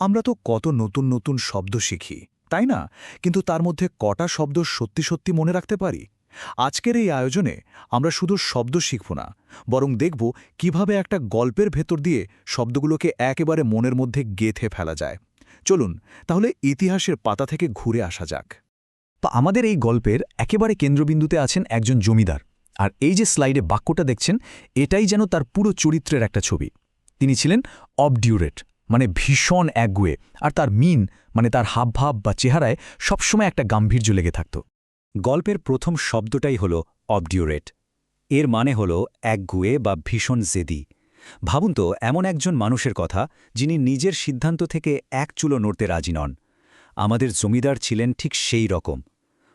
আমরা তো কত নতুন নতুন শব্দ শিখি, তাই না? কিন্তু তার মধ্যে কটা শব্দ সত্যি সত্যি মনে রাখতে পারি? আজকের এই আয়োজনে আমরা শুধু শব্দ শিখব না, বরং দেখব কিভাবে একটা গল্পের ভেতর দিয়ে শব্দগুলোকে একেবারে মনের মধ্যে গেঁথে ফেলা যায়। চলুন তাহলে ইতিহাসের পাতা থেকে ঘুরে আসা যাক। তো আমাদের এই গল্পের একেবারে কেন্দ্রবিন্দুতে আছেন একজন জমিদার। আর এই যে স্লাইডে বাক্যটা দেখছেন, এটাই যেন তার পুরো চরিত্রের একটা ছবি। তিনি ছিলেন অবডিউরেট, মানে ভীষণ একগুয়ে, আর তার মিন, মানে তার হাবভাব বা চেহারায় সবসময় একটা গাম্ভীর্য লেগে থাকত। গল্পের প্রথম শব্দটাই হল অবডিউরেট। এর মানে হল একগুয়ে বা ভীষণ জেদি। ভাবুন তো, এমন একজন মানুষের কথা যিনি নিজের সিদ্ধান্ত থেকে এক চুলো নড়তে রাজি নন। আমাদের জমিদার ছিলেন ঠিক সেই রকম।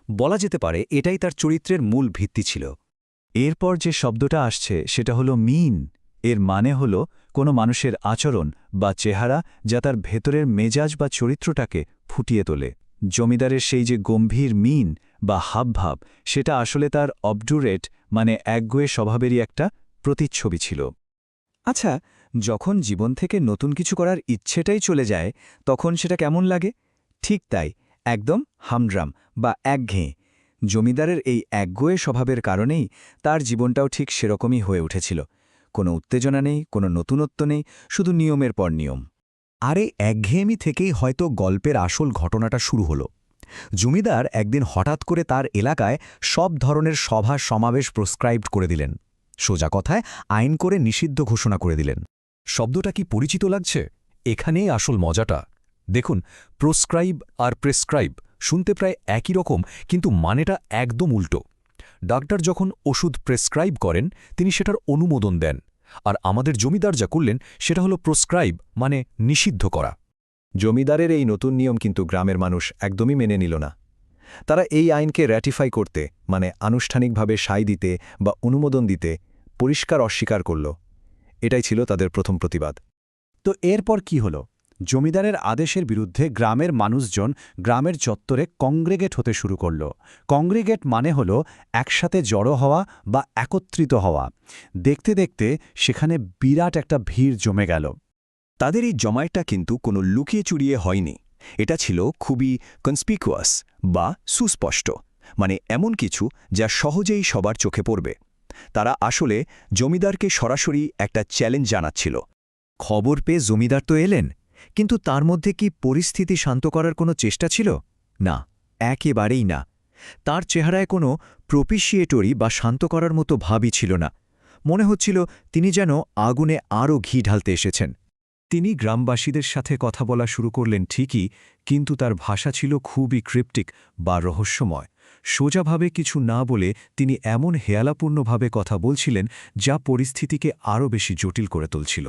বলা যেতে পারে এটাই তার চরিত্রের মূল ভিত্তি ছিল। এরপর যে শব্দটা আসছে সেটা হলো মিন। এর মানে হল কোনো মানুষের আচরণ বা চেহারা যা তার ভেতরের মেজাজ বা চরিত্রটাকে ফুটিয়ে তোলে। জমিদারের সেই যে গম্ভীর মিন বা হাবভাব, সেটা আসলে তার অবডুরেট মানে একগুয়ে স্বভাবেরই একটা প্রতিচ্ছবি ছিল। আচ্ছা, যখন জীবন থেকে নতুন কিছু করার ইচ্ছেটাই চলে যায়, তখন সেটা কেমন লাগে? ঠিক তাই, একদম হামড্রাম বা একঘেয়ে। জমিদারের এই একগুয়ে স্বভাবের কারণেই তার জীবনটাও ঠিক সেরকমই হয়ে উঠেছিল। কোনো উত্তেজনা নেই, কোনো নতুনত্ব নেই, শুধু নিয়মের পর নিয়ম। আর এই একঘেয়েমি থেকেই হয়তো গল্পের আসল ঘটনাটা শুরু হলো। জমিদার একদিন হঠাৎ করে তার এলাকায় সব ধরনের সভা সমাবেশ প্রেসক্রাইবড করে দিলেন। সোজা কথায় আইন করে নিষিদ্ধ ঘোষণা করে দিলেন। শব্দটা কি পরিচিত লাগছে? এখানেই আসল মজাটা। দেখুন, প্রোস্ক্রাইব আর প্রেসক্রাইব শুনতে প্রায় একই রকম, কিন্তু মানেটা একদম উল্টো। ডাক্তার যখন ওষুধ প্রেসক্রাইব করেন, তিনি সেটার অনুমোদন দেন। আর আমাদের জমিদার যা করলেন সেটা হলো প্রোস্ক্রাইব, মানে নিষিদ্ধ করা। জমিদারের এই নতুন নিয়ম কিন্তু গ্রামের মানুষ একদমই মেনে নিল না। তারা এই আইনকে র্যাটিফাই করতে, মানে আনুষ্ঠানিকভাবে সাই দিতে বা অনুমোদন দিতে, পরিষ্কার অস্বীকার করল। এটাই ছিল তাদের প্রথম প্রতিবাদ। তো এরপর কি হলো? জমিদারের আদেশের বিরুদ্ধে গ্রামের মানুষজন গ্রামের চত্বরে কংগ্রেগেট হতে শুরু করল। কংগ্রেগেট মানে হল একসাথে জড়ো হওয়া বা একত্রিত হওয়া। দেখতে দেখতে সেখানে বিরাট একটা ভিড় জমে গেল। তাদের এই জমায়েতটা কিন্তু কোনো লুকিয়ে চুরিয়ে হয়নি। এটা ছিল খুবই কনস্পিকুয়াস বা সুস্পষ্ট, মানে এমন কিছু যা সহজেই সবার চোখে পড়বে। তারা আসলে জমিদারকে সরাসরি একটা চ্যালেঞ্জ জানাচ্ছিল। খবর পেয়ে জমিদার তো এলেন, কিন্তু তার মধ্যে কি পরিস্থিতি শান্ত করার কোনো চেষ্টা ছিল? না, একেবারেই না। তার চেহারায় কোনো প্রপিশিয়েটরি বা শান্ত করার মতো ভাবই ছিল না। মনে হচ্ছিল তিনি যেন আগুনে আরও ঘি ঢালতে এসেছেন। তিনি গ্রামবাসীদের সাথে কথা বলা শুরু করলেন ঠিকই, কিন্তু তার ভাষা ছিল খুবই ক্রিপ্টিক বা রহস্যময়। সোজাভাবে কিছু না বলে তিনি এমন হেয়ালাপূর্ণভাবে কথা বলছিলেন যা পরিস্থিতিকে আরও বেশি জটিল করে তুলছিল।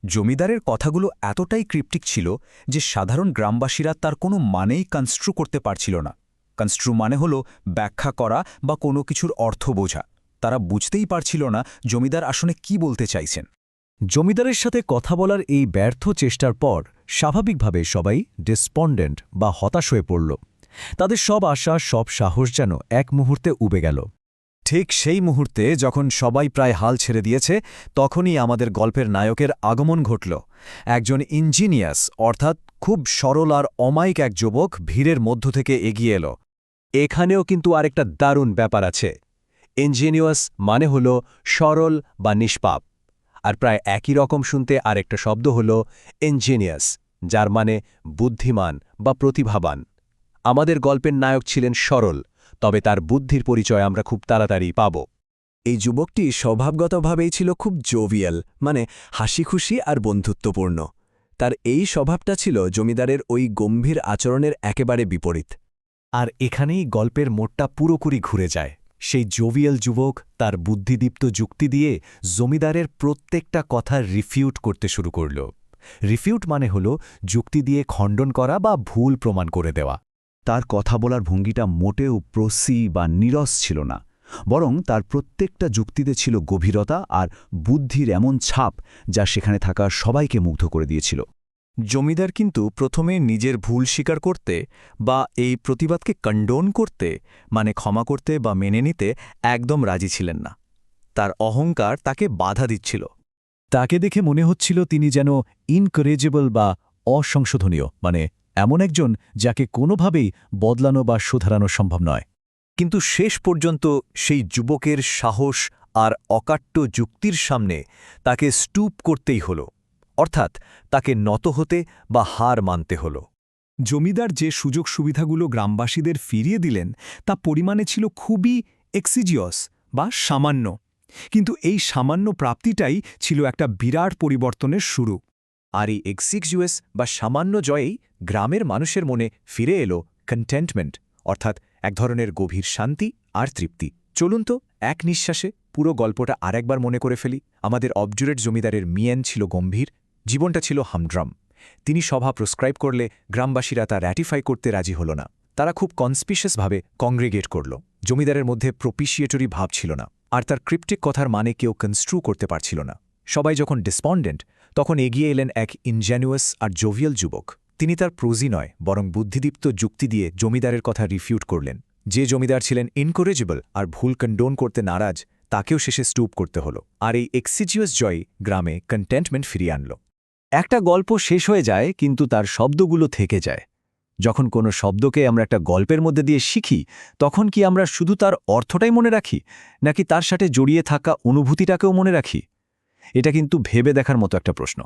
জমিদারের কথাগুলো এতটাই ক্রিপ্টিক ছিল যে সাধারণ গ্রামবাসীরা তার কোনো মানেই কনস্ট্রু করতে পারছিল না। কনস্ট্রু মানে হল ব্যাখ্যা করা বা কোনো কিছুর অর্থ বোঝা। তারা বুঝতেই পারছিল না জমিদার আসলে কি বলতে চাইছেন। জমিদারের সাথে কথা বলার এই ব্যর্থ চেষ্টার পর স্বাভাবিকভাবে সবাই ডিসপন্ডেন্ট বা হতাশ হয়ে পড়ল। তাদের সব আশা, সব সাহস যেন এক মুহূর্তে উবে গেল। ঠিক সেই মুহূর্তে যখন সবাই প্রায় হাল ছেড়ে দিয়েছে, তখনই আমাদের গল্পের নায়কের আগমন ঘটল। একজন ইঞ্জিনিয়াস, অর্থাৎ খুব সরল আর অমায়িক এক যুবক ভিড়ের মধ্য থেকে এগিয়ে এলো। এখানেও কিন্তু আরেকটা দারুণ ব্যাপার আছে। ইঞ্জিনিয়াস মানে হল সরল বা নিষ্পাপ, আর প্রায় একই রকম শুনতে আরেকটা শব্দ হল ইঞ্জিনিয়াস, যার মানে বুদ্ধিমান বা প্রতিভাবান। আমাদের গল্পের নায়ক ছিলেন সরল, তবে তার বুদ্ধির পরিচয় আমরা খুব তাড়াতাড়ি পাব। এই যুবকটি স্বভাবগতভাবেই ছিল খুব জোভিয়াল, মানে হাসিখুশি আর বন্ধুত্বপূর্ণ। তার এই স্বভাবটা ছিল জমিদারের ওই গম্ভীর আচরণের একেবারে বিপরীত। আর এখানেই গল্পের মোড়টা পুরোপুরি ঘুরে যায়। সেই জোভিয়াল যুবক তার বুদ্ধিদীপ্ত যুক্তি দিয়ে জমিদারের প্রত্যেকটা কথা রিফিউট করতে শুরু করল। রিফিউট মানে হল যুক্তি দিয়ে খণ্ডন করা বা ভুল প্রমাণ করে দেওয়া। তার কথা বলার ভঙ্গিটা মোটেও প্রসি বা নীরস ছিল না, বরং তার প্রত্যেকটা যুক্তিতে ছিল গভীরতা আর বুদ্ধির এমন ছাপ যা সেখানে থাকা সবাইকে মুগ্ধ করে দিয়েছিল। জমিদার কিন্তু প্রথমে নিজের ভুল স্বীকার করতে বা এই প্রতিবাদকে কন্ডোন করতে, মানে ক্ষমা করতে বা মেনে নিতে একদম রাজি ছিলেন না। তার অহংকার তাকে বাধা দিচ্ছিল। তাকে দেখে মনে হচ্ছিল তিনি যেন ইনকারেজেবল বা অসংশোধনীয়, মানে এমন একজন যাকে কোনোভাবেই বদলানো বা শুধরানো সম্ভব নয়। কিন্তু শেষ পর্যন্ত সেই যুবকের সাহস আর অকাট্য যুক্তির সামনে তাকে স্টুপ করতেই হল, অর্থাৎ তাকে নত হতে বা হার মানতে হল। জমিদার যে সুযোগ সুবিধাগুলো গ্রামবাসীদের ফিরিয়ে দিলেন তা পরিমাণে ছিল খুবই এক্সিজিয়াস বা সামান্য, কিন্তু এই সামান্য প্রাপ্তিটাই ছিল একটা বিরাট পরিবর্তনের শুরু। আর এই এক্সিজিয়াস বা সামান্য জয়েই গ্রামের মানুষের মনে ফিরে এলো কন্টেন্টমেন্ট, অর্থাৎ এক ধরনের গভীর শান্তি আর তৃপ্তি। চলুন তো এক নিঃশ্বাসে পুরো গল্পটা আরেকবার মনে করে ফেলি। আমাদের অবজুরেট জমিদারের মিয়েন ছিল গম্ভীর, জীবনটা ছিল হামড্রাম। তিনি সভা প্রেসক্রাইব করলে গ্রামবাসীরা তা র্যাটিফাই করতে রাজি হল না। তারা খুব কনসপিশিয়াসভাবে কংগ্রেগেট করল। জমিদারের মধ্যে প্রপিশিয়েটরি ভাব ছিল না, আর তার ক্রিপ্টিক কথার মানে কেউ কনস্ট্রু করতে পারছিল না। সবাই যখন ডিসপন্ডেন্ট, তখন এগিয়ে এলেন এক ইনজেনুয়াস আর জোভিয়াল যুবক। তিনি তার প্রোজি নয় বরং বুদ্ধিদীপ্ত যুক্তি দিয়ে জমিদারের কথা রিফিউট করলেন। যে জমিদার ছিলেন ইনকরেজেবল আর ভুল কন্ডোন করতে নারাজ, তাকেও শেষে স্টুপ করতে হল। আর এই এক্সিজিয়াস জয় গ্রামে কন্টেন্টমেন্ট ফিরিয়ে আনল। একটা গল্প শেষ হয়ে যায়, কিন্তু তার শব্দগুলো থেকে যায়। যখন কোনো শব্দকে আমরা একটা গল্পের মধ্যে দিয়ে শিখি, তখন কি আমরা শুধু তার অর্থটাই মনে রাখি, নাকি তার সাথে জড়িয়ে থাকা অনুভূতিটাকেও মনে রাখি? এটা কিন্তু ভেবে দেখার মতো একটা প্রশ্ন।